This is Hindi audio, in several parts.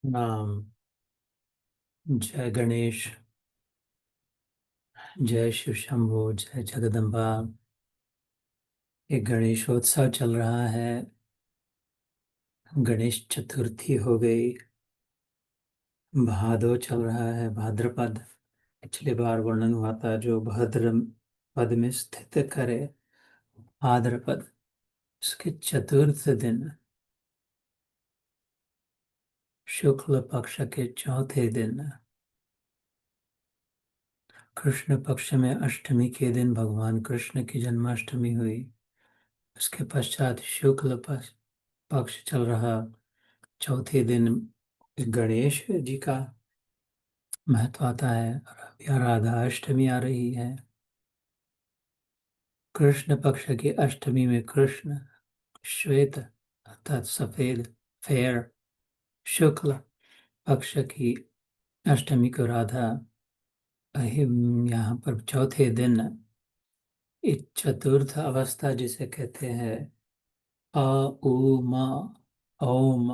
नाम। जय गणेश। जय शिव शंभो। जय जगदम्बा। एक गणेशोत्सव चल रहा है। गणेश चतुर्थी हो गई। भादो चल रहा है, भाद्रपद। पिछली बार वर्णन हुआ था, जो भद्र पद में स्थित करे भाद्रपद, उसके चतुर्थ दिन, शुक्ल पक्ष के चौथे दिन, कृष्ण पक्ष में अष्टमी के दिन भगवान कृष्ण की जन्माष्टमी हुई। उसके पश्चात शुक्ल पक्ष चल रहा। चौथे दिन गणेश जी का महत्व आता है। और अभी राधा अष्टमी आ रही है। कृष्ण पक्ष की अष्टमी में कृष्ण श्वेत अर्थात सफेद, फेयर। शुक्ल पक्ष की अष्टमी को राधा। यहाँ पर चौथे दिन एक चतुर्थ अवस्था जिसे कहते हैं अ उ म ओम,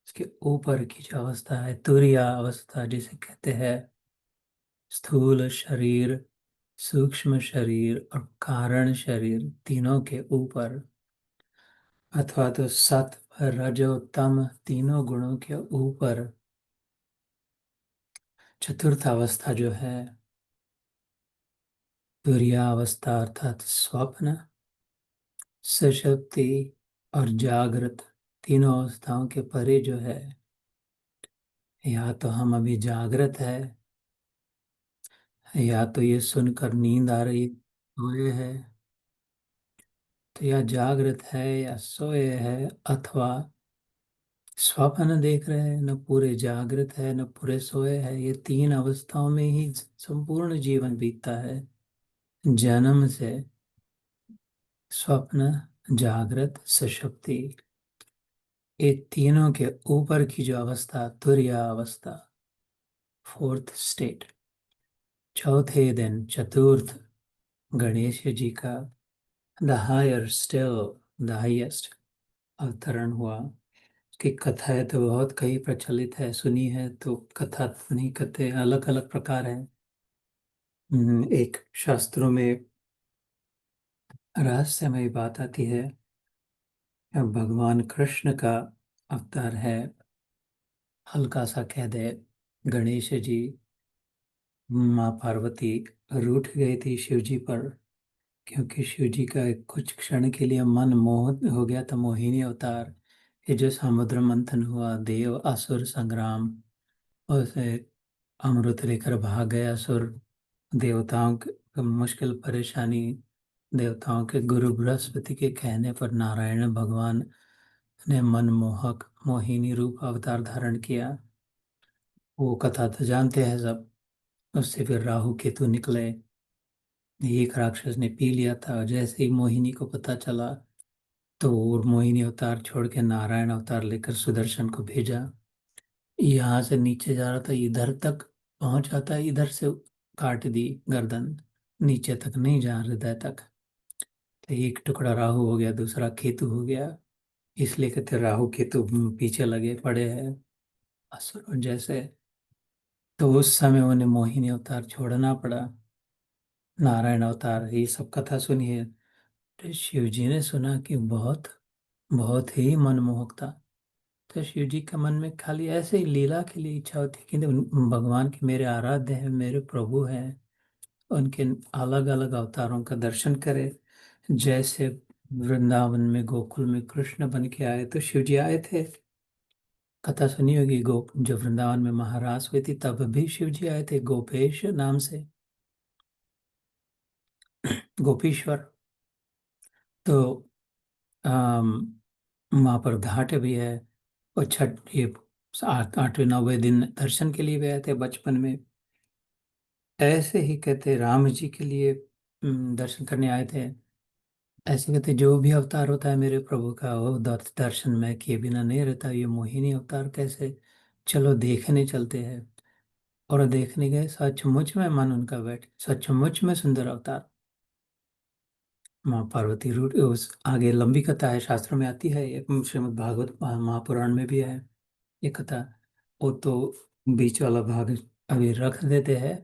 इसके ऊपर की जो अवस्था है तुरिया अवस्था जिसे कहते हैं स्थूल शरीर, सूक्ष्म शरीर और कारण शरीर तीनों के ऊपर, अथवा तो सत्व रजो तम तीनों गुणों के ऊपर चतुर्थ अवस्था जो है तुरिया अवस्था अर्थात स्वप्न, सुषुप्ति और जागृत, तीनों अवस्थाओं के परे जो है, या तो हम अभी जागृत है, या तो ये सुनकर नींद आ रही सोए है, तो या जागृत है या सोए है, अथवा स्वप्न देख रहे हैं, न पूरे जागृत है न पूरे सोए है। ये तीन अवस्थाओं में ही संपूर्ण जीवन बीतता है। जन्म से स्वप्न, जागृत, सुषुप्ति, ये तीनों के ऊपर की जो अवस्था तुरिया अवस्था, फोर्थ स्टेट, चौथे दिन चतुर्थ गणेश जी का the higher still, the highest अवतरण हुआ। की कथाएं तो बहुत कई प्रचलित है, सुनी है तो कथा नहीं, कथे अलग अलग प्रकार है। एक शास्त्रों में रहस्यमय बात आती है। भगवान कृष्ण का अवतार है। हल्का सा कह दे, गणेश जी, माँ पार्वती रूठ गई थी शिव जी पर, क्योंकि शिव जी का कुछ क्षण के लिए मन मोह हो गया था। मोहिनी अवतार, ये जो समुद्र मंथन हुआ, देव असुर संग्राम, उसे अमृत लेकर भाग गया असुर। देवताओं की मुश्किल परेशानी, देवताओं के गुरु बृहस्पति के कहने पर नारायण भगवान ने मनमोहक मोहिनी रूप अवतार धारण किया। वो कथा तो जानते हैं सब। उससे फिर राहु केतु निकले। एक राक्षस ने पी लिया था। जैसे ही मोहिनी को पता चला तो वो मोहिनी अवतार छोड़ के नारायण अवतार लेकर सुदर्शन को भेजा। यहाँ से नीचे जा रहा था, इधर तक पहुंच जाता है, इधर से काट दी गर्दन, नीचे तक नहीं जा, हृदय तक। तो एक टुकड़ा राहु हो गया, दूसरा केतु हो गया। इसलिए कहते राहु केतु पीछे लगे पड़े हैं असुर जैसे। तो उस समय उन्हें मोहिनी अवतार छोड़ना पड़ा, नारायण अवतार। ये सब कथा सुनी है। तो शिव जी ने सुना कि बहुत बहुत ही मनमोहक था। तो शिव जी के मन में खाली ऐसे ही लीला के लिए इच्छा होती है कि भगवान के मेरे आराध्य हैं, मेरे प्रभु हैं, उनके अलग अलग अवतारों का दर्शन करे। जैसे वृंदावन में गोकुल में कृष्ण बन के आए तो शिव जी आए थे। कथा सुनी होगी, जो वृंदावन में महारास हुई थी तब भी शिव जी आए थे, गोपेश नाम से, गोपीश्वर। तो वहाँ पर घाट भी है। और छठ ये 8वें 9वें दिन दर्शन के लिए भी आए थे बचपन में। ऐसे ही कहते राम जी के लिए दर्शन करने आए थे। ऐसे कहते जो भी अवतार होता है मेरे प्रभु का, वो दर्शन मैं किए बिना नहीं रहता। ये मोहिनी अवतार कैसे, चलो देखने चलते हैं। और देखने गए, सचमुच में मन उनका बैठ, सचमुच में सुंदर अवतार। माँ पार्वती रूट उस आगे लंबी कथा है, शास्त्रों में आती है, ये श्रीमद् भागवत महापुराण में भी है ये कथा। वो तो बीच वाला भाग अभी रख देते हैं।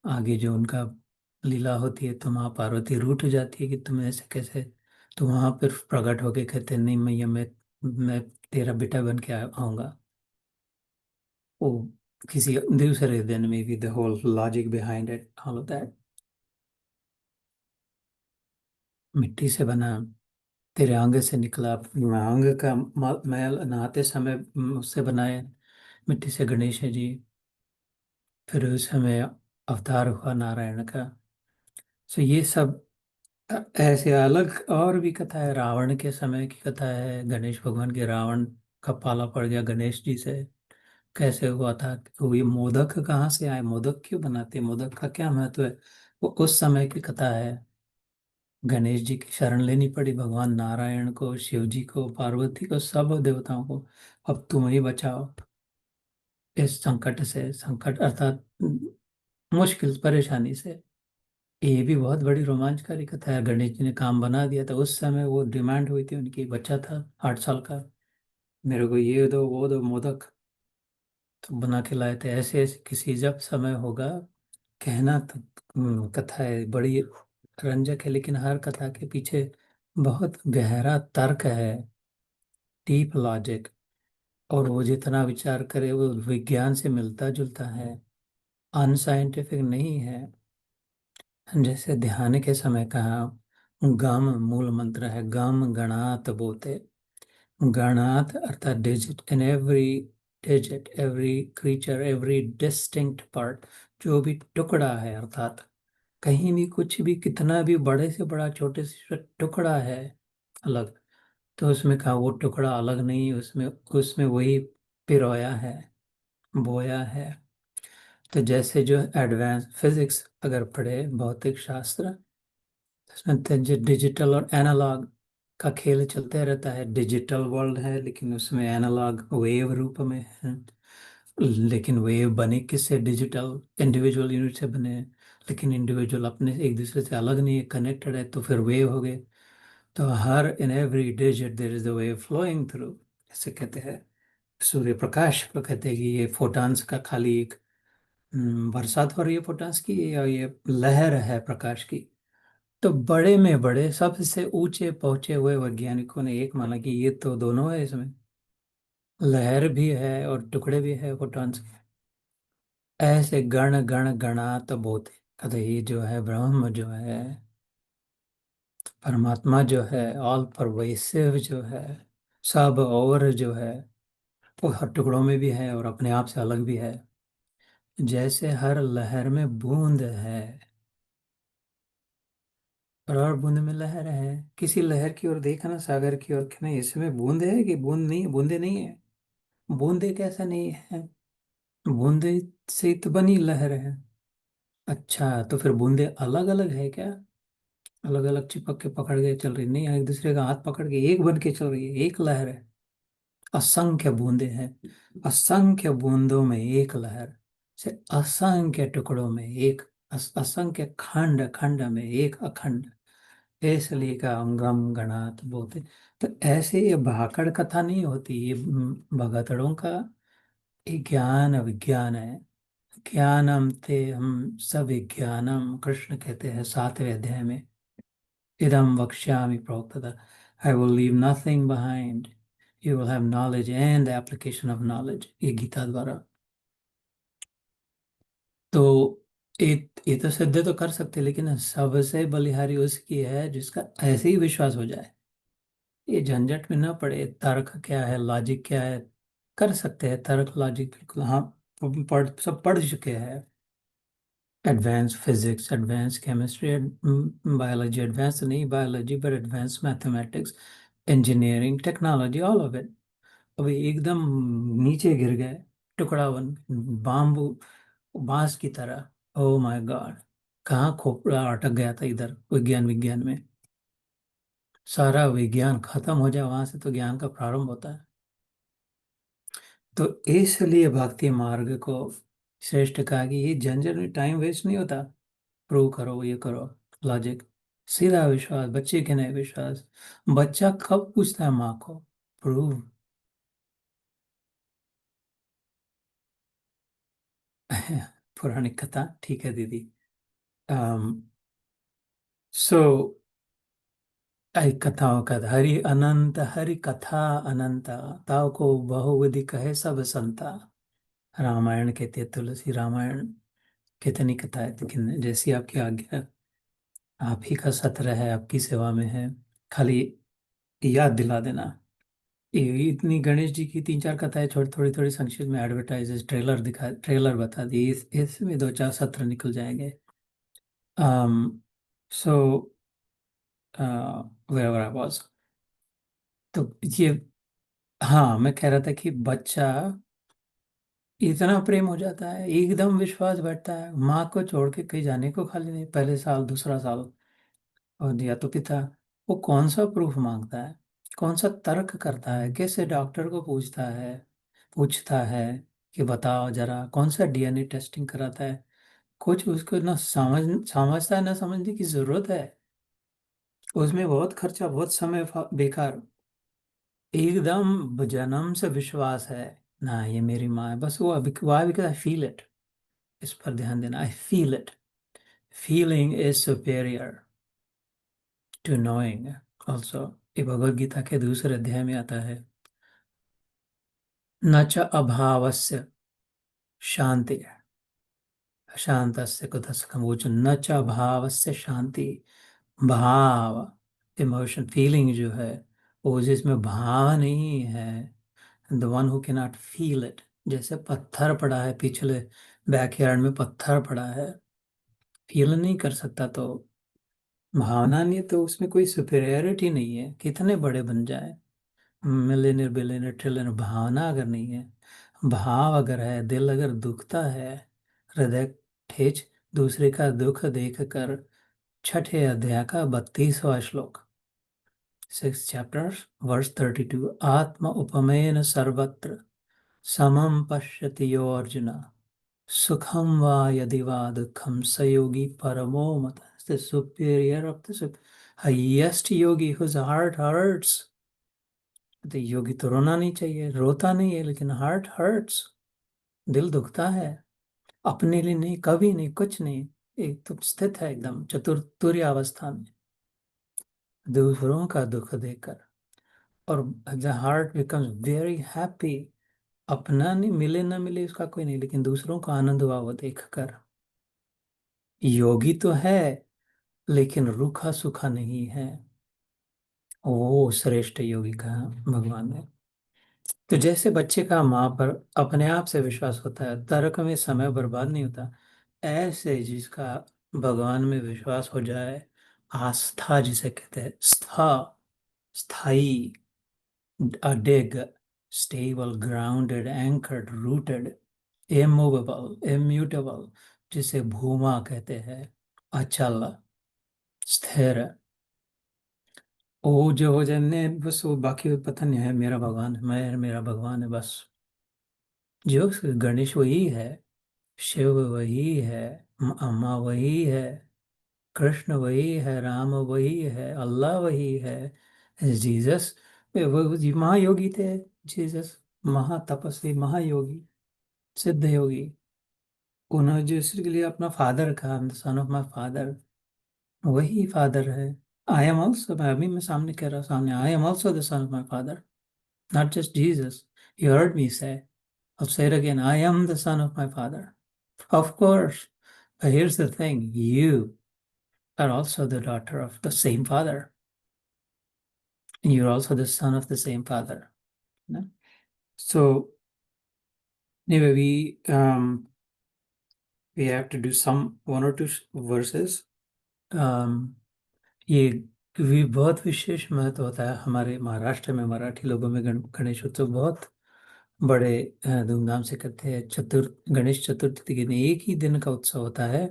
आगे जो उनका लीला होती है तो माँ पार्वती रूठ जाती है कि तुम ऐसे कैसे। तो वहां पर प्रकट होके कहते हैं, नहीं मैया, मैं तेरा बेटा बन के आऊंगा। वो किसी दूसरे दिन में भी the whole logic behind it all of that. मिट्टी से बना, तेरे अंग से निकला, अंग का मैल नहाते समय उससे बनाए, मिट्टी से गणेश जी। फिर उस समय अवतार हुआ नारायण का। सो ये सब ऐसे अलग और भी कथा है। रावण के समय की कथा है, गणेश भगवान के, रावण का पाला पड़ गया गणेश जी से, कैसे हुआ था। वो ये मोदक कहाँ से आए, मोदक क्यों बनाते हैं, मोदक का क्या महत्व है, वो उस समय की कथा है। गणेश जी की शरण लेनी पड़ी भगवान नारायण को, शिव जी को, पार्वती को, सब देवताओं को। अब तुम ही बचाओ इस संकट से, संकट अर्थात मुश्किल परेशानी से। ये भी बहुत बड़ी रोमांचकारी कथा है। गणेश जी ने काम बना दिया था, उस समय वो डिमांड हुई थी उनकी, बच्चा था 8 साल का, मेरे को ये दो वो दो मोदक, तो बना के लाए थे। ऐसे ऐसे किसी जब समय होगा कहना तो। कथा है बड़ी रंजक है, लेकिन हर कथा के पीछे बहुत गहरा तर्क है, डीप लॉजिक। और वो जितना विचार करे वो विज्ञान से मिलता जुलता है, अनसाइंटिफिक नहीं है। जैसे ध्यान के समय कहा, गम मूल मंत्र है, गम गणात बोते। गणात अर्थात डिजिट, इन every digit, every creature, every distinct part, जो भी टुकड़ा है, अर्थात कहीं भी कुछ भी कितना भी बड़े से बड़ा छोटे से टुकड़ा है अलग, तो उसमें कहा वो टुकड़ा अलग नहीं, उसमें उसमें वही पिरोया है, बोया है। तो जैसे जो एडवांस फिजिक्स अगर पढ़े, भौतिक शास्त्र, उसमें तो डिजिटल और एनालॉग का खेल चलते रहता है। डिजिटल वर्ल्ड है लेकिन उसमें एनालॉग वेव रूप में है। लेकिन वेव बने किससे, डिजिटल इंडिविजुअल यूनिट से बने हैं। लेकिन इंडिविजुअल अपने एक दूसरे से अलग नहीं है, कनेक्टेड है, तो फिर वेव हो गए। तो हर in every digit there is the wave flowing through, ऐसे कहते हैं। सूर्य प्रकाश को कहते हैं कि ये फोटॉन्स का खाली एक बरसात हो रही है फोटॉन्स की, या ये लहर है प्रकाश की। तो बड़े में बड़े सबसे ऊंचे पहुंचे हुए वैज्ञानिकों ने एक माना कि ये तो दोनों है, इसमें लहर भी है और टुकड़े भी है फोटॉन्स के। ऐसे गण गण गणात बोते, कहते ये जो है ब्रह्म जो है, परमात्मा जो है, ऑल परवेसिव जो है, सब और जो है, वो हर टुकड़ों में भी है और अपने आप से अलग भी है। जैसे हर लहर में बूंद है, और बूंद में लहर है। किसी लहर की ओर देखना, सागर की ओर, कि नहीं इसमें बूंद है कि बूंद नहीं, बूंदे नहीं है। बूंदे कैसा नहीं है, बूंदे से ही तो बनी लहर है। अच्छा, तो फिर बूंदे अलग अलग है क्या, अलग अलग चिपक के पकड़ के चल रही नहीं, एक दूसरे का हाथ पकड़ के एक बन के चल रही है, एक लहर है। असंख्य बूंदे हैं, असंख्य बूंदों में एक लहर से, असंख्य टुकड़ों में एक, असंख्य खंड खंड में एक अखंड, इसलिए का अंगम गणात बोलते। तो ऐसे ये भाकड़ कथा नहीं होती, ये भगतड़ों का एक ज्ञान विज्ञान है। ज्ञानम ते हम सब ज्ञानम, कृष्ण कहते हैं 7वें अध्याय में, इदम वक्ष्यामि प्रोक्तः, I will leave nothing behind, you will have knowledge and the application of knowledge, ये गीता द्वारा। तो ये तो सिद्ध तो कर सकते, लेकिन सबसे बलिहारी उसकी है जिसका ऐसे ही विश्वास हो जाए, ये झंझट में ना पड़े, तर्क क्या है, लॉजिक क्या है। कर सकते हैं तर्क लॉजिक, बिल्कुल हाँ, सब पढ़ चुके हैं। Advance physics, advance chemistry, biology, advance नहीं बायोलॉजी पर advance mathematics, engineering, technology, all of it. अभी एकदम नीचे गिर गए, टुकड़ा बन, बाम्बू, बांस की तरह। ओ माय गॉड, कहाँ खोपड़ा अटक गया था इधर, विज्ञान विज्ञान में। सारा विज्ञान खत्म हो जाए वहां से तो ज्ञान का प्रारंभ होता है। तो इसलिए भक्ति मार्ग को श्रेष्ठ कहा कि ये झंझट में टाइम वेस्ट नहीं होता, प्रूव करो ये करो, लॉजिक, सीधा विश्वास, बच्चे के नहीं विश्वास। बच्चा कब पूछता है माँ को, प्रूव। पौराणिक कथा, ठीक है दीदी। सो कथाओं का हरि अनंत, हरि कथा अनंत, ताव को बहुविधि कहे सब संता। रामायण कहते हैं, तुलसी रामायण, कितनी कथाएं, लेकिन जैसी आपकी आज्ञा है, आप ही का सत्र है, आपकी सेवा में है। खाली याद दिला देना। ये इतनी गणेश जी की 3-4 कथाएं छोड़, थोड़ी थोड़ी संक्षिप्त में एडवर्टाइज, ट्रेलर दिखा, ट्रेलर बता दी, इसमें 2-4 सत्र निकल जाएंगे। सो wherever I was, तो ये, हाँ मैं कह रहा था कि बच्चा इतना प्रेम हो जाता है, एकदम विश्वास बैठता है, माँ को छोड़ के कहीं जाने को खाली नहीं, पहले साल दूसरा साल। और दिया तो पिता, वो कौन सा प्रूफ मांगता है, कौन सा तर्क करता है, कैसे डॉक्टर को पूछता है कि बताओ जरा कौन सा डीएनए टेस्टिंग कराता है। कुछ उसको ना समझता है, ना समझने की जरूरत है। उसमें बहुत खर्चा, बहुत समय बेकार। एकदम जन्म से विश्वास है, ना ये मेरी माँ है, बस वो अभी why because I feel it. इस पर ध्यान देना, I feel it. Feeling is superior to knowing. Also ये भगवद गीता के दूसरे अध्याय में आता है, न च अभावस्य शांति, अशांतस्य कुतः वो जो न च अभावस्य शांति, भाव, इमोशन, फीलिंग जो है, वो जिसमें भाव नहीं है, the one who can not feel it. जैसे पत्थर पड़ा है पिछले बैकयार्ड में, पत्थर पड़ा है, फील नहीं कर सकता, तो भावना नहीं है, तो उसमें कोई सुपेरियरिटी नहीं है, कितने बड़े बन जाए, मिलियनर बिलियनर ट्रिलियनर, भावना अगर नहीं है, भाव अगर है, दिल अगर दुखता है, हृदय ठेच दूसरे का दुख देख कर। छठे अध्याय का 32वां श्लोक, 6 chapters, verse 32, आत्मा उपमेन सर्वत्र समम पश्यति यो अर्जुन, सुखम वा यदि वा दुखम स योगी परमो मत। The superior of the highest yogi whose heart hurts। तो योगी तो रोना नहीं चाहिए, रोता नहीं है, लेकिन हार्ट हर्ट्स, दिल दुखता है, अपने लिए नहीं, कभी नहीं, कुछ नहीं, एक तो स्थित है एकदम चतुर्तुर्य अवस्था में, दूसरों का दुख देकर। और the heart becomes very happy, अपना नहीं, मिले ना मिले उसका कोई नहीं, लेकिन दूसरों का आनंद हुआ वो देखकर। योगी तो है, लेकिन रूखा सूखा नहीं है, वो श्रेष्ठ योगी का भगवान है। तो जैसे बच्चे का माँ पर अपने आप से विश्वास होता है, तर्क में समय बर्बाद नहीं होता, ऐसे जिसका भगवान में विश्वास हो जाए, आस्था जिसे कहते हैं, स्थाई, अडिग, stable, grounded, anchored, rooted, immovable, immutable, जिसे भूमा कहते हैं, अचल, स्थिर, वो जो हो जाने, बस वो बाकी पता नहीं है, मेरा भगवान है, मैं मेरा भगवान है बस। जो गणेश वही है, शिव वही है, अम्मा वही है, कृष्ण वही है, राम वही है, अल्लाह वही है, जीसस, वो जी महायोगी थे, जीसस महातपस्वी, महायोगी, सिद्ध योगी। उन्होंने जो इसके लिए अपना फादर कहा, सन ऑफ माई फादर, वही फादर है। आई एम ऑल्सो, मैं अभी मैं सामने कह रहा हूँ, सामने, I am also the son of my father, not just Jesus. You heard me से, I'll say it again, I am the son of my father. Of course. But here's the thing, you are also the daughter of the same father. And you're also the son of the same father. No? So anyway, we have to do some one or two verses. ये भी बहुत विशेष महत्व होता है हमारे महाराष्ट्र में, मराठी लोगों में गणेश उत्सव बहुत बड़े धूमधाम से करते हैं। गणेश चतुर्थी के दिन एक ही दिन का उत्सव होता है,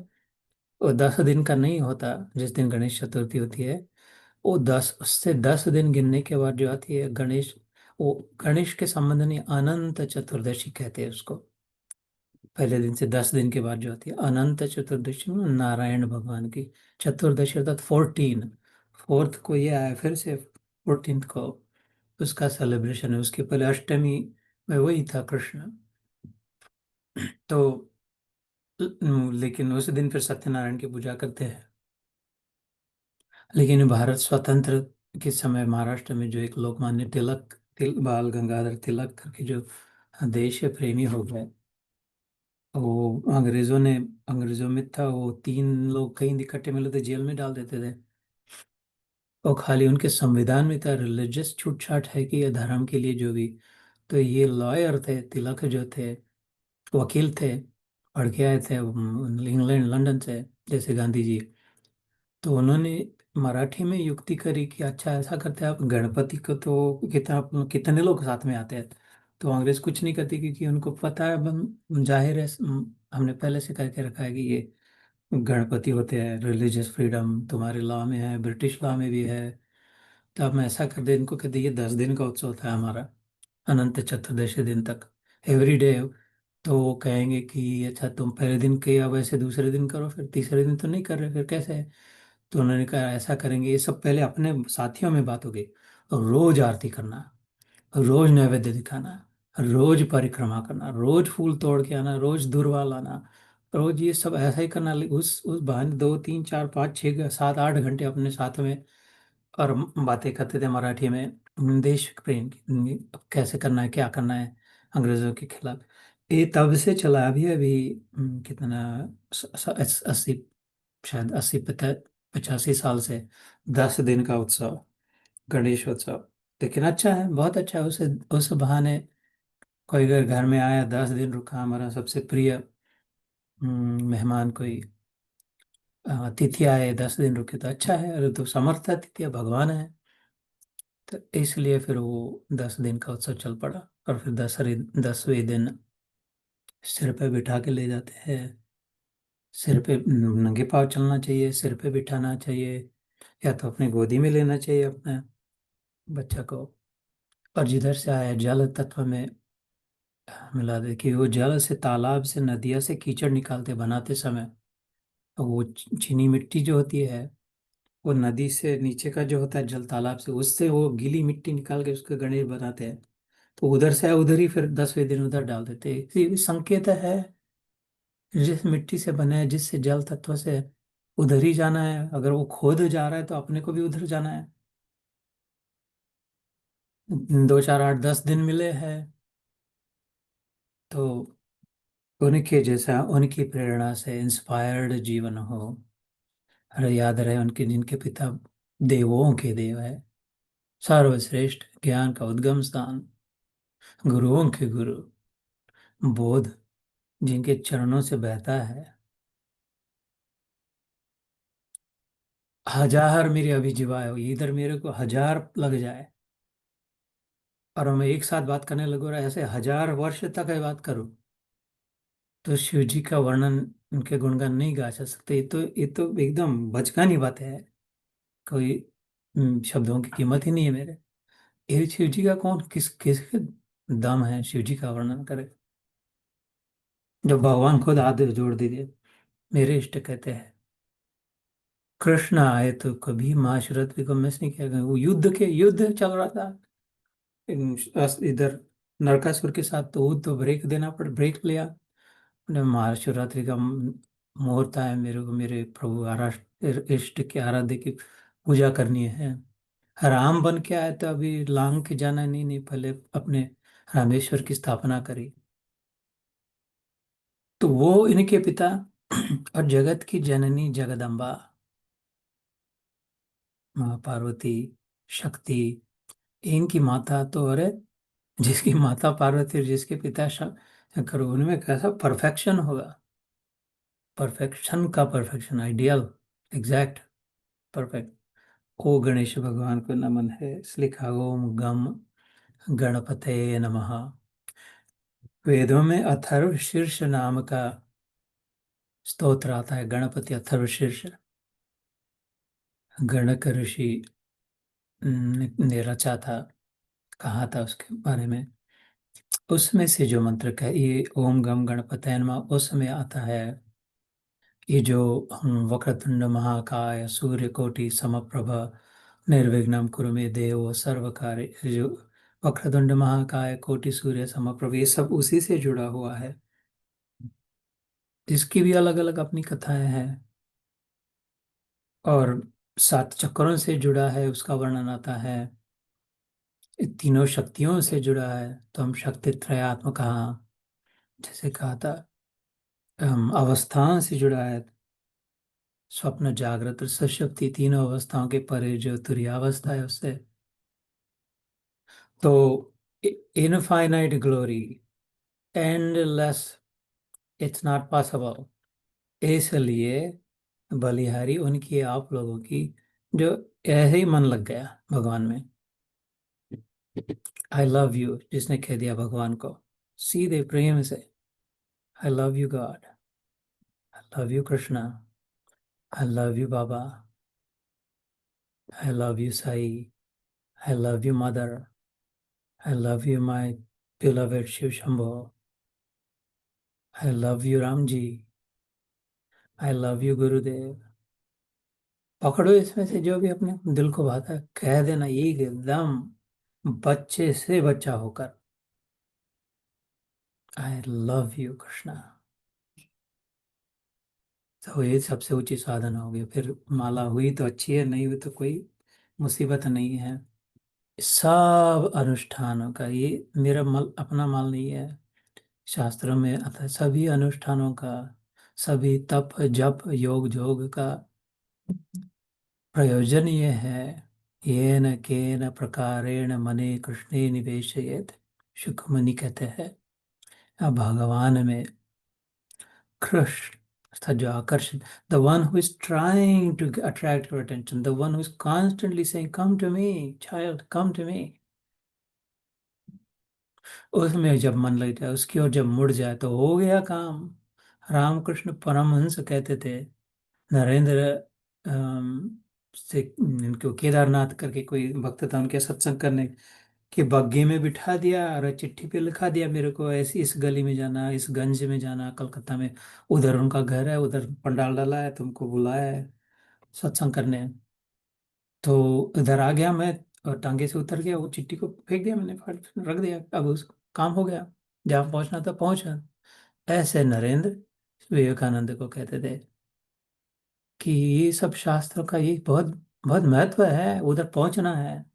वो 10 दिन का नहीं होता। जिस दिन गणेश चतुर्थी होती है, वो 10 उससे 10 दिन गिनने के बाद जो आती है गणेश, वो गणेश के संबंध में अनंत चतुर्दशी कहते हैं उसको। पहले दिन से 10 दिन के बाद जो आती है अनंत चतुर्दशी में नारायण भगवान की चतुर्दशी, अर्थात 14, फोर्थ को ये आया, फिर से 14th को उसका सेलिब्रेशन है। उसके पहले अष्टमी में वही था कृष्ण। तो लेकिन उस दिन फिर सत्यनारायण की पूजा करते हैं। लेकिन भारत स्वतंत्र के समय महाराष्ट्र में जो एक लोकमान्य तिलक, बाल गंगाधर तिलक करके जो देश प्रेमी हो गए, वो अंग्रेजों में था, वो तीन लोग कहीं इकट्ठे मिले थे, जेल में डाल देते थे। और खाली उनके संविधान में था रिलीजियस छूट छाट है कि ये धर्म के लिए जो भी। तो ये लॉयर थे, तिलक जो थे, वकील थे, पढ़ के आए थे इंग्लैंड लंदन से, जैसे गांधी जी। तो उन्होंने मराठी में युक्ति करी कि अच्छा ऐसा करते हैं आप, गणपति को तो कितने लोग साथ में आते हैं, तो अंग्रेज कुछ नहीं करती, क्योंकि उनको पता है, जाहिर है, हमने पहले से करके रखा है कि ये गणपति होते हैं, रिलीजियस फ्रीडम तुम्हारे लॉ में है, ब्रिटिश लॉ में भी है। तो हम ऐसा कर दे, इनको कहते ये 10 दिन का उत्सव था हमारा, अनंत चतुर्दशी दिन तक, एवरी डे। तो वो कहेंगे कि अच्छा तुम पहले दिन किया वैसे दूसरे दिन करो, फिर तीसरे दिन तो नहीं कर रहे, फिर कैसे है? तो उन्होंने कहा ऐसा करेंगे, ये सब पहले अपने साथियों में बात हो गई, और रोज आरती करना, रोज नैवेद्य दिखाना, रोज परिक्रमा करना, रोज फूल तोड़ के आना, रोज दूर्वा लाना, रोज ये सब ऐसा ही करना। उस बहाने 2 3 4 5 6 7 8 घंटे अपने साथ में, और बातें करते थे मराठी में, देश प्रेम की, कैसे करना है, क्या करना है अंग्रेजों के खिलाफ। ये तब से चला, अभी अभी कितना 80, शायद 80 85 साल से 10 दिन का उत्सव, गणेश उत्सव। लेकिन अच्छा है, बहुत अच्छा है, उस बहाने कोई अगर घर में आया, 10 दिन रुका, हमारा सबसे प्रिय मेहमान कोई अतिथि आए, 10 दिन रुके तो अच्छा है, अरे तो समर्थ अतिथि है, भगवान है। तो इसलिए फिर वो 10 दिन का उत्सव चल पड़ा। और फिर 10वें दिन सिर पे बिठा के ले जाते हैं, सिर पे नंगे पाँव चलना चाहिए, सिर पे बिठाना चाहिए, या तो अपने गोदी में लेना चाहिए अपने बच्चा को। और जिधर से आया जल तत्व में मिला दे, कि वो जल से, तालाब से, नदिया से कीचड़ निकालते बनाते समय, तो वो चीनी मिट्टी जो होती है, वो नदी से नीचे का जो होता है जल, तालाब से, उससे वो गीली मिट्टी निकाल के उसके गणेश बनाते हैं। तो उधर से उधर ही फिर 10वें दिन उधर डाल देते हैं। ये भी संकेत है, जिस मिट्टी से बने हैं, जिससे जल तत्व से, उधर ही जाना है। अगर वो खोद जा रहा है तो अपने को भी उधर जाना है। 2 4 8 10 दिन मिले हैं, तो उनके जैसा, उनकी प्रेरणा से इंस्पायर्ड जीवन हो। अरे याद रहे उनके, जिनके पिता देवों के देव है, सर्वश्रेष्ठ ज्ञान का उद्गम स्थान, गुरुओं के गुरु, बोध जिनके चरणों से बहता है। हजार मेरी अभी जीवा है, इधर मेरे को 1000 लग जाए, और मैं एक साथ बात करने लगूँ और ऐसे 1000 वर्ष तक ये बात करूँ, तो शिव जी का वर्णन, उनके गुणगान नहीं गा जा सकते। ये तो एकदम बचकानी बात है, कोई शब्दों की कीमत ही नहीं है मेरे। ये शिव जी का कौन, किसके दम है शिव जी का वर्णन करे, जब भगवान खुद हाथ जोड़ दीजिए। मेरे इष्ट कहते हैं, कृष्ण आए तो कभी महाशिवरात्रि को मिस नहीं किया गया। वो युद्ध चल रहा था इधर नरकासुर के साथ, तो वो तो ब्रेक लिया। मैंने महाशिवरात्रि का मुहूर्त है, मेरे को मेरे प्रभु आराध्य इष्ट के आराध्य की पूजा करनी है। राम बन के आए तो अभी लांग के जाना नहीं, नहीं पहले अपने रामेश्वर की स्थापना करी। तो वो इनके पिता और जगत की जननी जगदम्बा माँ पार्वती, शक्ति, इनकी माता तो, अरे जिसकी माता पार्वती और जिसके पिता शंकर, उनमें कैसा परफेक्शन होगा, परफेक्शन का परफेक्शन, आइडियल, एग्जैक्ट, परफेक्ट। ओ गणेश भगवान को नमन है, इसलिए कहा ओम गम गणपते नमः। वेदों में अथर्व शीर्ष नाम का स्तोत्र आता है, गणपति अथर्व शीर्ष, गणक ऋषि ने रचा था, कहा था उसके बारे में। उसमें से जो मंत्र का ये ओम गम गणपतये नमः, उसमें आता है ये जो वक्रतुंड महाकाय सूर्यकोटि समप्रभ निर्विघ्नं कुरु मे देव सर्व कार्य, जो वक्रतुंड महाकाय कोटि सूर्य समप्रभ, ये सब उसी से जुड़ा हुआ है। इसकी भी अलग अलग अपनी कथाएं हैं। और 7 चक्रों से जुड़ा है, उसका वर्णन आता है। तीनों शक्तियों से जुड़ा है, तो हम शक्ति त्रयात्मक कहा, जैसे कहा था। अवस्थाओं से जुड़ा है, स्वप्न जागृत और सुषुप्ति तीनों अवस्थाओं के परे जो तुरीयावस्था है उससे। तो infinite glory, endless, it's not possible. इसलिए बलिहारी उनकी, आप लोगों की, जो ऐसे ही मन लग गया भगवान में। आई लव यू जिसने कह दिया भगवान को सीधे प्रेम से, I love you God, I love you Krishna, I love you Baba, I love you Sai, I love you mother, I love you my beloved Shiva Shambho, I love you Ram ji, I love you Gurudev. पकड़ो इसमें से जो भी अपने दिल को भाता है, कह देना एकदम बच्चे से बच्चा होकर, आई लव यू कृष्णा। तो ये सबसे ऊंची साधना होगी। फिर माला हुई तो अच्छी है, नहीं हुई तो कोई मुसीबत नहीं है। सब अनुष्ठानों का, ये मेरा मल अपना माल नहीं है, शास्त्रों में अतः सभी अनुष्ठानों का, सभी तप जप योग जोग का प्रयोजन ये है। येन केन प्रकारेण मने कृष्णे निवेशयेत, शुकमुनि कहते हैं। अब भगवान में कृष्ण अर्थात जो आकर्षण, the one who is trying to attract your attention, the one who is constantly saying come to me child, come to me, उसमें जब मन लग जाए, उसकी ओर जब मुड़ जाए तो हो गया काम। रामकृष्ण परमहंस कहते थे, नरेंद्र से, इनको केदारनाथ करके कोई भक्त था, उनके सत्संग करने के बग्घे में बिठा दिया और चिट्ठी पे लिखा दिया, मेरे को ऐसी इस गली में जाना, इस गंज में जाना कलकत्ता में, उधर उनका घर है, उधर पंडाल डाला है, तुमको बुलाया है सत्संग करने। तो इधर आ गया मैं, और टांगे से उतर गया, वो चिट्ठी को फेंक दिया मैंने, फाड़ रख दिया, अब उस काम हो गया, जहाँ पहुंचना था पहुंचा। ऐसे नरेंद्र विवेकानंद को कहते थे कि ये सब शास्त्रों का ये बहुत बहुत महत्व है, उधर पहुंचना है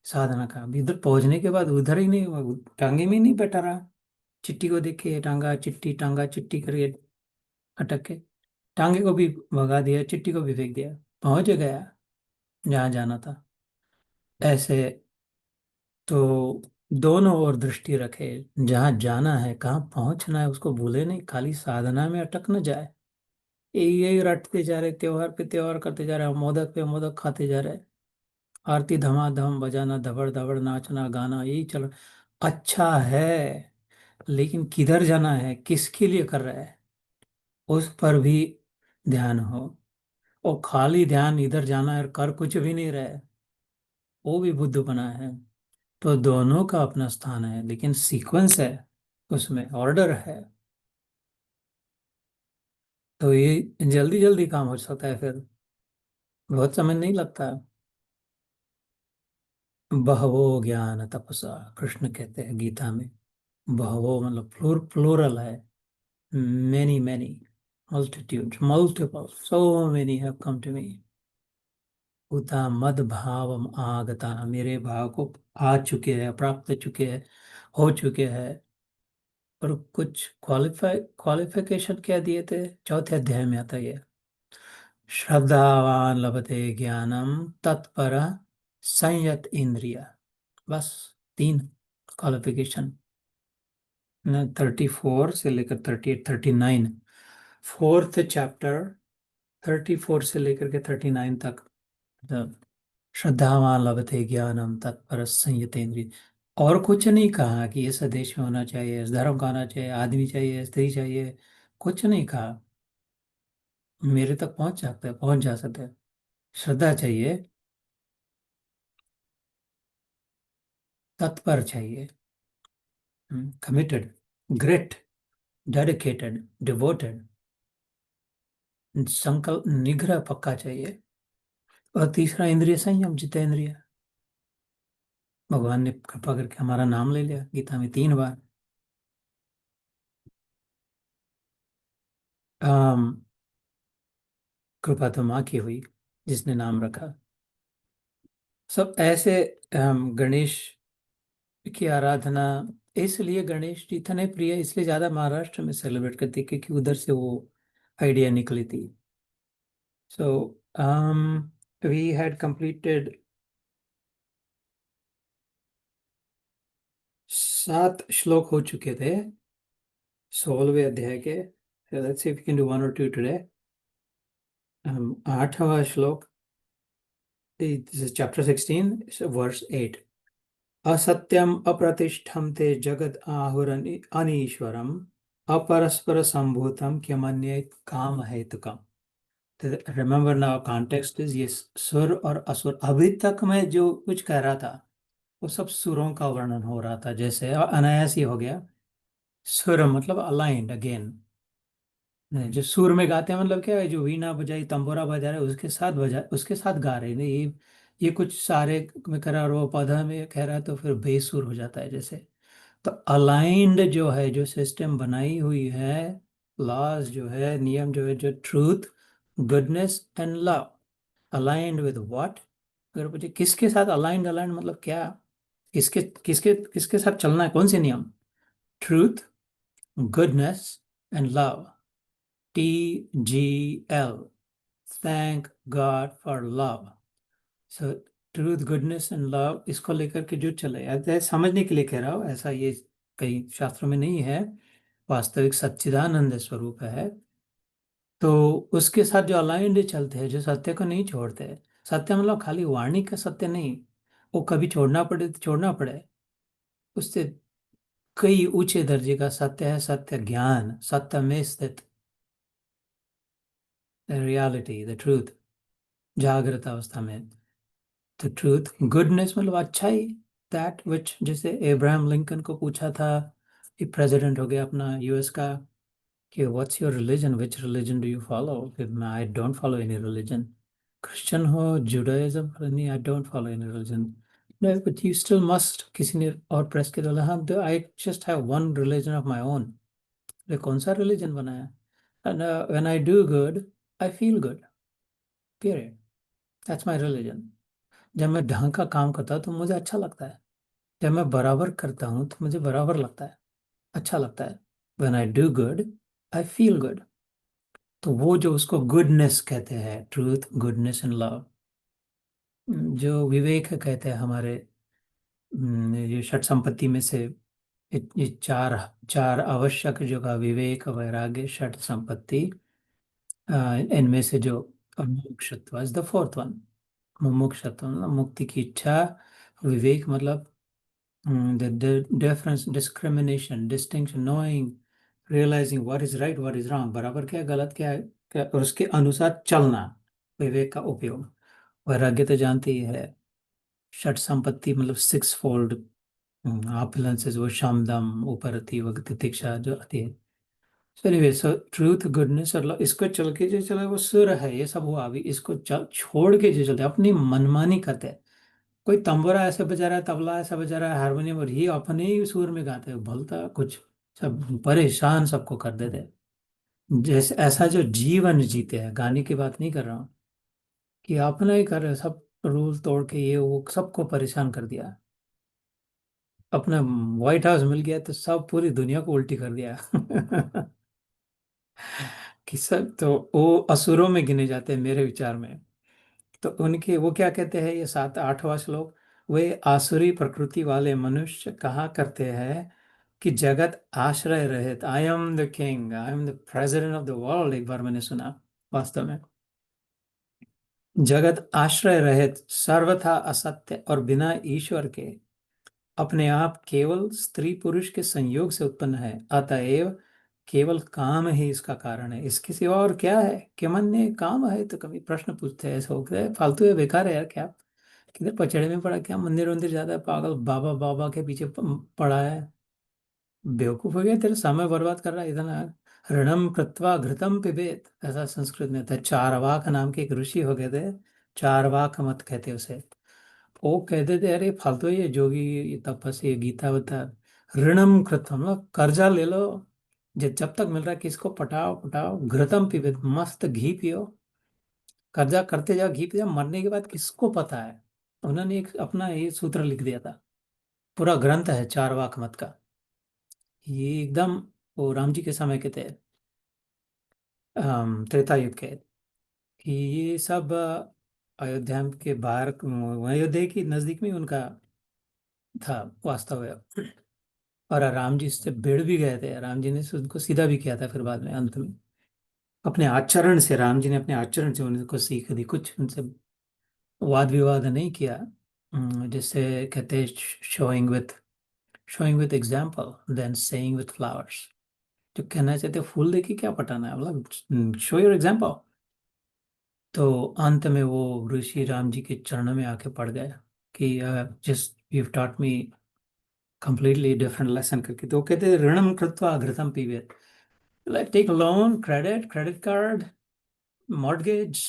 साधना का। अभी इधर पहुंचने के बाद उधर ही नहीं, वो टांगे में ही नहीं बैठा रहा, चिट्ठी को देख के टांगा चिट्ठी करके अटक के टांगे को भी भगा दिया, चिट्ठी को भी फेंक दिया, पहुंच गया जहाँ जाना था। ऐसे तो दोनों ओर दृष्टि रखे, जहाँ जाना है कहाँ पहुंचना है उसको भूले नहीं, खाली साधना में अटक न जाए। यही रटते जा रहे, त्योहार पे त्योहार करते जा रहे, मोदक पे मोदक खाते जा रहे, आरती धमाधम बजाना, धबड़ धबड़ नाचना गाना यही चल। अच्छा है, लेकिन किधर जाना है, किसके लिए कर रहा है, उस पर भी ध्यान हो। और खाली ध्यान इधर जाना है और कर कुछ भी नहीं रहे, वो भी बुद्ध बना है। तो दोनों का अपना स्थान है, लेकिन सीक्वेंस है, उसमें ऑर्डर है। तो ये जल्दी जल्दी काम हो सकता है, फिर बहुत समय नहीं लगता। बहवो ज्ञान तपसा, कृष्ण कहते हैं गीता में। बहवो मतलब प्लूरल है, many many, multitude multiple, so many have come to me, उता मद भावम आगता, मेरे भाव को आ चुके हैं, प्राप्त हो चुके हैं, हो चुके हैं। और कुछ क्वालिफिकेशन क्या दिए थे, चौथे अध्याय में आता है ये, श्रद्धावान लभते ज्ञानम तत्पर संयत इंद्रिय, बस 3 क्वालिफिकेशन। 34 से लेकर 38 39, 4th चैप्टर 34 से लेकर के 39 तक। श्रद्धावान लभते ज्ञानम तत्पर संयतेंद्रिय। और कुछ नहीं कहा कि इस देश में होना चाहिए, इस धर्म का होना चाहिए, आदमी चाहिए, स्त्री चाहिए, कुछ नहीं कहा। मेरे तक पहुंच सकते हैं, पहुंच जा सकते हैं। श्रद्धा चाहिए, तत्पर चाहिए, कमिटेड, ग्रेट, डेडिकेटेड, डिवोटेड, संकल्प निग्रह पक्का चाहिए। और तीसरा इंद्रिय संयम, जितेंद्रिय। भगवान ने कृपा करके हमारा नाम ले लिया गीता में 3 बार। अम, कृपा तो माँ की हुई जिसने नाम रखा। सब ऐसे गणेश की आराधना, इसलिए गणेश जी इतने प्रिय, इसलिए ज्यादा महाराष्ट्र में सेलिब्रेट करते हैं, क्योंकि उधर से वो आइडिया निकली थी। सो वी हैड कंप्लीटेड 7 श्लोक हो चुके थे 16वें अध्याय के। Let's see if we can do one or two today. 8वां श्लोक, दिस इज चैप्टर 16, वर्स 8। असत्यम अप्रतिष्ठम ते जगद आहुरनि अनीश्वरम अपरस्पर संभूतम क्यमन्ये काम हेतुकम। रिमेंबर नाउ कॉन्टेक्स्ट इज ये सुर और असुर। अभी तक मैं जो कुछ कह रहा था वो सब सुरों का वर्णन हो रहा था, जैसे अनायास ही हो गया। सुर मतलब अलाइंड अगेन। जो सुर में गाते हैं मतलब क्या है, जो वीणा बजाई तंबोरा बजा रहे उसके साथ बजा, उसके साथ गा रहे हैं। नहीं, ये कुछ सारे में कह रहा है और वो पौधा में कह रहा है, तो फिर बेसुर हो जाता है जैसे। तो अलाइंड जो है, जो सिस्टम बनाई हुई है, लॉज जो है, नियम जो है, जो truth, goodness and love, aligned with what. अगर पूछे किसके साथ अलाइंड, अलाइंड मतलब क्या, किसके किसके किसके साथ चलना है, कौन से नियम? Truth, goodness and love. TGL, thank God for love. So truth, goodness and love, इसको लेकर के जो चले, ऐसे समझने के लिए कह रहा हूँ, ऐसा ये कई शास्त्रों में नहीं है। वास्तविक सच्चिदानंद स्वरूप है। तो उसके साथ जो अलाइंड चलते हैं, जो सत्य को नहीं छोड़ते। सत्य मतलब खाली वाणी का सत्य नहीं, वो कभी छोड़ना पड़े तो छोड़ना पड़े। उससे कई ऊंचे दर्जे का सत्य है, सत्य ज्ञान, सत्य में स्थित रियलिटी, द ट्रूथ, जागृत अवस्था में। तो ट्रूथ, गुडनेस मतलब अच्छाई, दैट विच, जैसे अब्राहम लिंकन को पूछा था, ये प्रेसिडेंट हो गया अपना यूएस का, कि what's your religion, which religion do you follow? I don't follow any religion. Christian हो, जुडाइज्म, नहीं I don't follow any religion. No, but you still must, किसी ने और प्रेस के बोला, हाँ तो I just have one religion of my own. कौन सा रिलीजन बनाया? And when I do good I feel good, period, that's my religion. जब मैं ढंग का काम करता हूँ तो मुझे अच्छा लगता है। जब मैं बराबर करता हूँ तो मुझे बराबर लगता है, अच्छा लगता है। When I do good I feel good. तो वो जो उसको गुडनेस कहते हैं, ट्रूथ, गुडनेस एंड लव, जो विवेक कहते हैं हमारे, ये षट संपत्ति में से, ये चार चार आवश्यक जो का विवेक, वैराग्य, षट संपत्ति, इनमें से जो मुमुक्षुत्व इज द फोर्थ वन। मुमुक्षुत्व मतलब मुक्ति की इच्छा। विवेक मतलब the difference, discrimination, distinction, knowing, realizing what is right, what is wrong, बराबर क्या है, गलत क्या है, क्या, और उसके अनुसार चलना, विवेक का उपयोग। वैराग्य तो जानते ही है। षट संपत्ति मतलब 6 फोल्ड ऑपुलेंसेस, वो शम दम उपरति व तितिक्षा जो आती है। सो एनीवे, सो ट्रूथ, गुडनेस और इसको चल के जो चले वो सुर है, ये सब हुआ। अभी इसको चल छोड़ के जो चलते अपनी मनमानी करते हैं। कोई तंबोरा ऐसे बजा रहा है, तबला ऐसा बजा रहा है, हारमोनियम, और ये अपने ही सुर में गाते हैं, भलता कुछ, सब परेशान सबको कर देते हैं। जैसे ऐसा जो जीवन जीते हैं, गाने की बात नहीं कर रहा हूँ, कि अपना ही कर रहे हैं, सब रूल तोड़ के ये वो सबको परेशान कर दिया। अपना व्हाइट हाउस मिल गया तो सब पूरी दुनिया को उल्टी कर दिया। कि सब तो वो असुरों में गिने जाते हैं मेरे विचार में। तो उनके वो क्या कहते हैं, ये 7 8वां श्लोक, वे आसुरी प्रकृति वाले मनुष्य कहा करते हैं कि जगत आश्रय रहित, I am the king, I am the president of the world, एक बार मैंने सुना। वास्तव में जगत आश्रय रहित, सर्वथा असत्य और बिना ईश्वर के, अपने आप केवल स्त्री पुरुष के संयोग से उत्पन्न है। अतएव केवल काम ही इसका कारण है, इसके सिवा और क्या है? कि मन ने काम है, तो कभी प्रश्न पूछते हैं, ऐसा हो गया फालतू है, बेकार है यार, क्या किधर पचड़े में पड़ा, क्या मंदिर वंदिर ज्यादा है, पागल बाबा बाबा के पीछे पड़ा है, बेवकूफ हो गया, तेरा समय बर्बाद कर रहा है इतना। ऋणम कृत्वा घृतम पिबेत, ऐसा संस्कृत में था। चारवाक नाम के एक ऋषि हो गए थे, चारवाक मत कहते उसे। वो कहते थे अरे फालतू है ये जोगी, ये तपस्या, ये गीता बता, ऋणम कृतम मतलब कर्जा ले लो, जब तक मिल रहा है किसको पटाओ पटाओ, घृतम पिबेत, मस्त घी पियो, कर्जा करते जाओ, घी पियो, मरने के बाद किसको पता है। उन्होंने एक अपना ये सूत्र लिख दिया था, पूरा ग्रंथ है चारवाक मत का। ये एकदम वो राम जी के समय के थे, त्रेता युग के, कि ये सब अयोध्या के बाहर, अयोध्या की नजदीक में उनका था वास्तव्य। और राम जी से भिड़ भी गए थे, राम जी ने उनको सीधा भी किया था फिर बाद में अंत में, अपने आचरण से, राम जी ने अपने आचरण से उनको सीख दी, कुछ उनसे वाद विवाद नहीं किया। जिससे कहते हैं showing with example then saying with flowers. जो कहना चाहते हैं, फूल देखिए क्या पटाना है, मतलब शो योर एग्जाम्पल। तो अंत में वो ऋषि राम जी के चरणों में आके पड़ गया कि just you taught me completely different lesson करके। तो वो कहते हैं ऋणम कृत्वा घृतम पीबेत, like take loan, credit card, mortgage,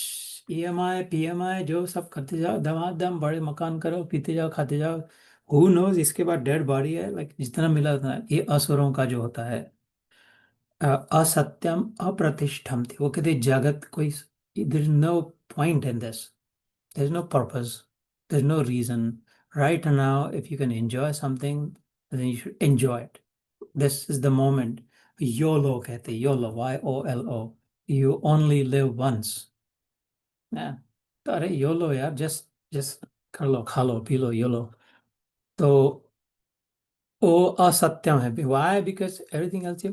EMI PMI, जो सब करते जाओ, दमादम बड़े मकान करो, पीते जाओ, खाते जाओ। हु नोज इसके बाद डेड बॉडी है, लाइक जितना मिला उतना। ये असुरों का जो होता है, असत्यम अप्रतिष्ठम थे। वो कहते जगत कोई, there is no point in this, there is no purpose, there is no reason. Right now if you can enjoy something, then you should enjoy it, this is the moment. YOLO कहते हैं, YOLO, YOLO, you only live once. तो अरे योलो यार, जस्ट जस्ट कर लो, खा लो, पी लो, योलो। तो वो असत्यम है। Why? Because everything else,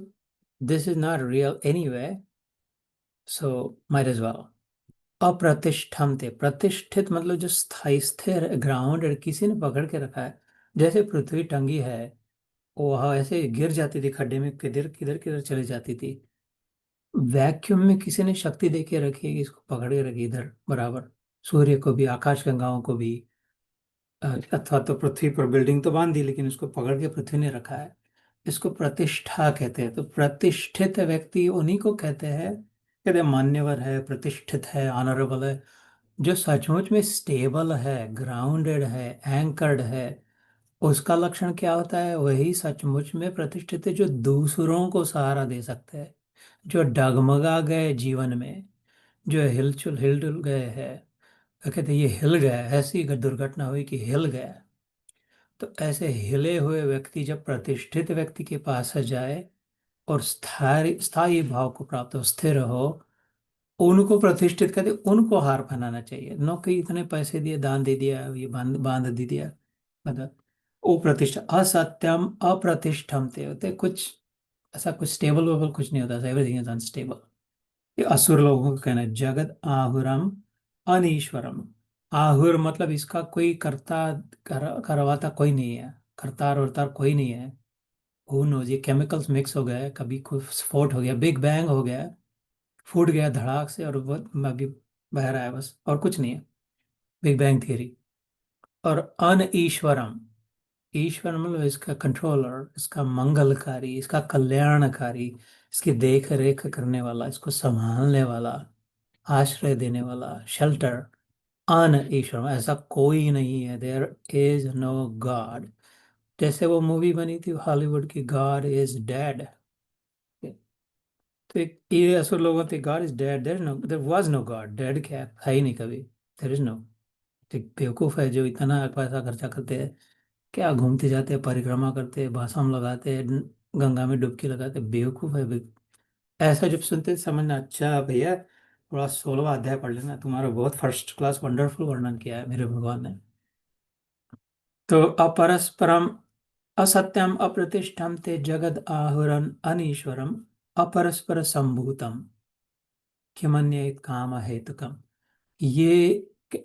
this is not real anyway, so might as well. अप्रतिष्ठम थे, प्रतिष्ठित मतलब जो स्थायी, स्थिर, ग्राउंड, किसी ने पकड़ के रखा है। जैसे पृथ्वी टंगी है, वो ऐसे गिर जाती थी खड्डे में, किधर किधर किधर चली जाती थी। वैक्यूम में किसी ने शक्ति दे के रखी है कि इसको पकड़ के रखी इधर बराबर। सूर्य को भी, आकाश गंगाओं को भी, अथवा तो पृथ्वी पर बिल्डिंग तो बांध दी, लेकिन उसको पकड़ के पृथ्वी ने रखा है। इसको प्रतिष्ठा कहते हैं। तो प्रतिष्ठित व्यक्ति उन्हीं को कहते हैं मान्यवर है, प्रतिष्ठित है, ऑनरेबल है। जो सचमुच में स्टेबल है, ग्राउंडेड है, एंकर्ड है, उसका लक्षण क्या होता है? वही सचमुच में प्रतिष्ठित है, जो दूसरों को सहारा दे सकते हैं, जो डगमगा गए जीवन में, जो हिलजुल गए हैं। वो कहते हैं ये हिल गया, ऐसी दुर्घटना हुई कि हिल गया। तो ऐसे हिले हुए व्यक्ति जब प्रतिष्ठित व्यक्ति के पास जाए और स्थायी स्थायी भाव को प्राप्त हो, स्थिर हो, उनको प्रतिष्ठित करते, उनको हार पहनाना चाहिए। नौकरी, इतने पैसे दिए, दान दे दिया, ये बांध बांध दे दिया, मतलब वो प्रतिष्ठा। असत्यम अप्रतिष्ठम थे होते कुछ, ऐसा कुछ स्टेबल वेबल कुछ नहीं होता, एवरीथिंग इज अनस्टेबल। ये असुर लोगों का कहना है। जगत आहुरम अनीश्वरम। आहुर मतलब इसका कोई करवाता कोई नहीं है, करतार वरतार कोई नहीं है। हु नोज, ये केमिकल्स मिक्स हो गए, कभी कोई स्फोट हो गया, बिग बैंग हो गया, फूट गया धड़ाक से, और वो अभी बह रहा है बस, और कुछ नहीं है। Big bang theory. और अन ईश्वरम, ईश्वर मतलब इसका कंट्रोलर, इसका मंगलकारी, इसका कल्याणकारी, इसकी देख रेख करने वाला, इसको संभालने वाला, आश्रय देने वाला, शेल्टर। अन ईश्वर, ऐसा कोई नहीं है, देयर इज नो गॉड। जैसे वो मूवी बनी थी हॉलीवुड की, गॉड इज डेड। तो एक ये असुर लोगों थे, God is dead, there was no God. Dead क्या है ही नहीं कभी, देयर इज नो। एक बेवकूफ है जो इतना पैसा खर्चा करते हैं, क्या घूमते जाते हैं, परिक्रमा करते हैं, भाषण लगाते हैं, गंगा में डुबकी लगाते हैं, बेवकूफ है ऐसा जब सुनते हैं, समझना अच्छा भैया, थोड़ा 16वां अध्याय पढ़ लेना, तुम्हारा बहुत फर्स्ट क्लास वंडरफुल वर्णन किया है मेरे भगवान ने। तो अपरस्परम असत्यम अप्रतिष्ठम ते जगद आहुरन अनीश्वरम अपरस्पर संभूतम किमन्य काम हेतुकम। ये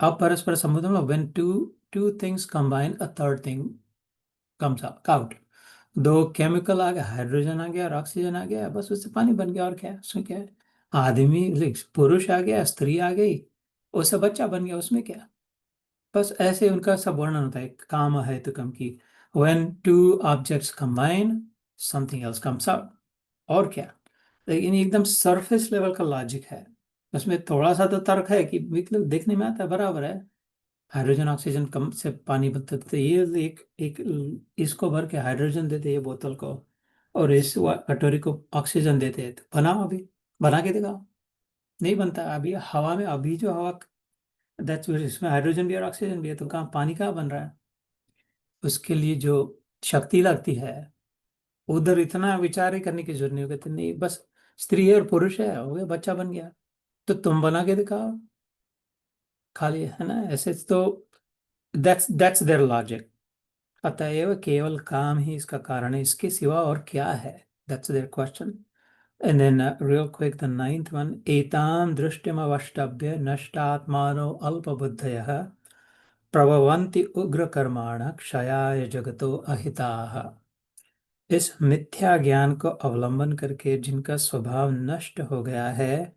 अपरस्पर संभूतम, when two two things combine a third thing comes out. दो केमिकल आ गया, हाइड्रोजन आ गया और ऑक्सीजन आ गया, बस उससे पानी बन गया, और क्या है उसमें, क्या है? आदमी, पुरुष आ गया, स्त्री आ गई, उससे बच्चा बन गया, उसमें क्या? बस ऐसे उनका सब वर्णन होता है काम है तो कम की। When two objects combine, something else comes out, और क्या? लेकिन ये एकदम सरफेस लेवल का लॉजिक है, उसमें थोड़ा सा तो तर्क है कि मतलब देखने में आता है बराबर है। हाइड्रोजन ऑक्सीजन कम से पानी बनता, तो ये एक एक इसको भर के हाइड्रोजन देते ये बोतल को, और इस कटोरी को ऑक्सीजन देते हैं, तो बनाओ अभी, बना के दिखाओ। नहीं बनता अभी हवा में, अभी जो हवा, दैट्स इसमें हाइड्रोजन भी और ऑक्सीजन भी है, तो कहाँ पानी कहाँ बन रहा है? उसके लिए जो शक्ति लगती है, उधर इतना विचार ही करने की जरूरत नहीं होती, नहीं बस स्त्री है और पुरुष है, हो गया, बच्चा बन गया। तो तुम बना के दिखाओ खाली, है ना, ऐसे तो दैट्स देयर लॉजिक। अतएव केवल काम ही इसका कारण है, इसके सिवा और क्या है? That's their question. And then real quick, the ninth one, एतां दृष्टिमवष्टभ्य नष्टात्मानो अल्पबुद्धयः प्रभवन्ति उग्रकर्माणः क्षयाय जगतो अहिताः। इस मिथ्या ज्ञान को अवलंबन करके जिनका स्वभाव नष्ट हो गया है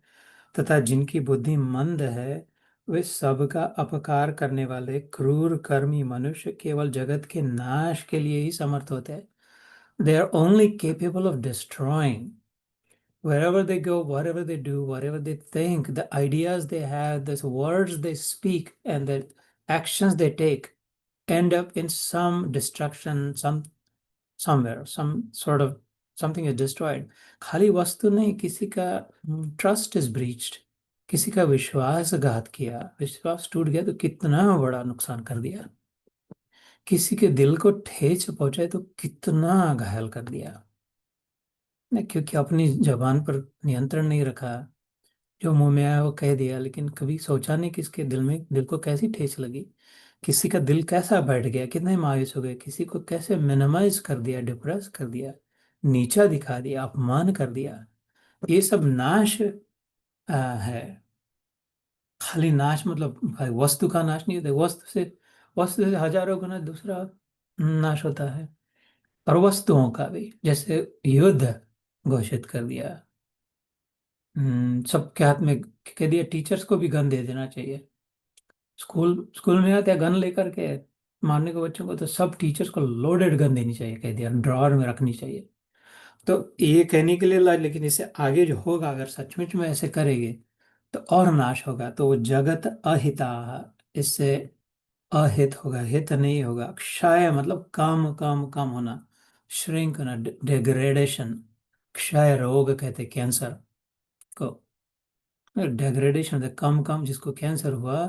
तथा जिनकी बुद्धि मंद है, वे सबका अपकार करने वाले क्रूर कर्मी मनुष्य केवल जगत के नाश के लिए ही समर्थ होते हैं। They are only capable of destroying wherever they go, whatever they do, whatever they think, the ideas they have, the words they speak, and the actions they take end up in some destruction, somewhere, some sort of something is destroyed. खाली वस्तु नहीं, किसी का ट्रस्ट इज ब्रीच्ड, किसी का विश्वासघात किया, विश्वास टूट गया तो कितना बड़ा नुकसान कर दिया, किसी के दिल को ठेस पहुंचाए तो कितना घायल कर दिया। नहीं, क्योंकि अपनी जबान पर नियंत्रण नहीं रखा, जो मुंह में आया वो कह दिया, लेकिन कभी सोचा नहीं कि इसके दिल में, दिल को कैसी ठेस लगी, किसी का दिल कैसा बैठ गया, कितने मायूस हो गए, किसी को कैसे मिनिमाइज कर दिया, डिप्रेस कर दिया, नीचा दिखा दिया, अपमान कर दिया। ये सब नाश है। खाली नाश मतलब भाई वस्तु का नाश नहीं होता, वस्तु से हजारों गुना दूसरा नाश होता है। और वस्तुओं का भी, जैसे युद्ध घोषित कर दिया, सबके हाथ में कह दिया, टीचर्स को भी गन दे देना चाहिए। स्कूल स्कूल में आते हैं गन लेकर के मारने को बच्चों को, तो सब टीचर्स को लोडेड गन देनी चाहिए, कह दिया, ड्रॉअर में रखनी चाहिए। तो ये कहने के लिए लेकिन इससे आगे जो होगा, अगर सचमुच में ऐसे करेंगे तो और नाश होगा। तो वो जगत अहिता, इससे अहित होगा, हित नहीं होगा। क्षय मतलब कम कम कम होना, श्रिंक होना, डिग्रेडेशन। क्षय रोग कहते कैंसर को, डेग्रेडेशन है, कम कम, जिसको कैंसर हुआ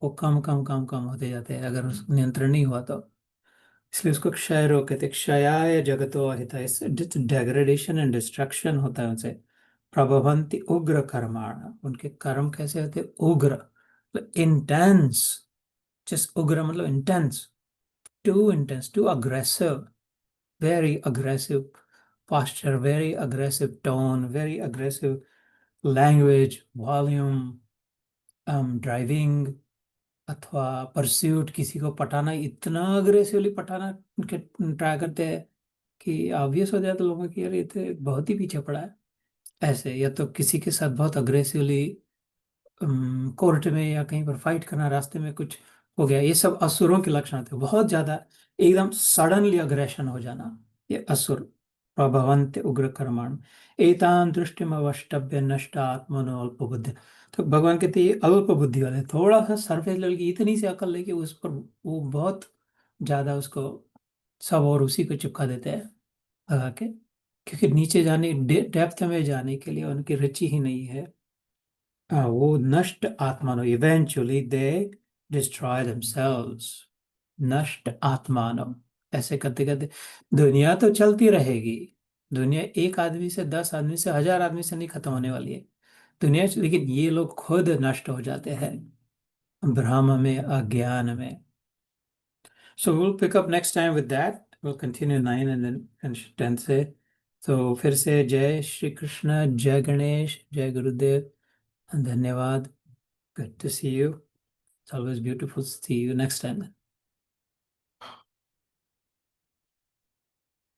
वो कम कम कम कम होते जाते हैं अगर उस नियंत्रण नहीं हुआ तो। इसलिए उसको क्षय रोग कहते हैं। क्षयाय जगतो अहिता, इससे डेग्रेडेशन एंड डिस्ट्रक्शन होता है उनसे। प्रभवंति उग्र कर्माण, उनके कर्म कैसे होते हैं? उग्र, इंटेंस। जस्ट उग्र मतलब intense, too aggressive, very aggressive posture, very aggressive tone, very aggressive language, volume, driving अथवा परस्यूट, किसी को पटाना, इतना अग्रेसिवली पटाना के ट्राई करते हैं कि ऑब्वियस हो जाए तो लोगों की, यार ये तो बहुत ही पीछे पड़ा है। ऐसे, या तो किसी के साथ बहुत अग्रेसिवली कोर्ट में या कहीं पर फाइट करना, रास्ते में कुछ हो गया, ये सब असुरों के लक्षण होते हैं। बहुत ज्यादा एकदम सडनली अग्रेशन हो जाना, ये असुर। प्रभवन्ति उग्र कर्माण एतान दृष्टिम अवष्टभ्य नष्ट आत्मनो अल्प बुद्धि। तो भगवान कहते हैं ये अल्प बुद्धि वाले, थोड़ा सा सरफेस लेवल की इतनी सी अकल लेके उस पर वो बहुत ज्यादा उसको सब और उसी को चिपका देते हैं लगा के, क्योंकि नीचे जाने, डेप्थ में जाने के लिए उनकी रुचि ही नहीं है। वो नष्ट आत्मानो, इवेंचुअली दे डिस्ट्रॉय देमसेल्व्स। नष्ट आत्मानो, ऐसे करते करते दुनिया तो चलती रहेगी। दुनिया एक आदमी से, 10 आदमी से, 1000 आदमी से नहीं खत्म होने वाली है दुनिया, लेकिन ये लोग खुद नष्ट हो जाते हैं भ्रम में, अज्ञान में। So we'll pick up next time with that. We'll continue 9 and then finish 10 से। तो फिर से जय श्री कृष्ण, जय गणेश, जय गुरुदेव, धन्यवाद। Good to see you. It's always beautiful to see you next time.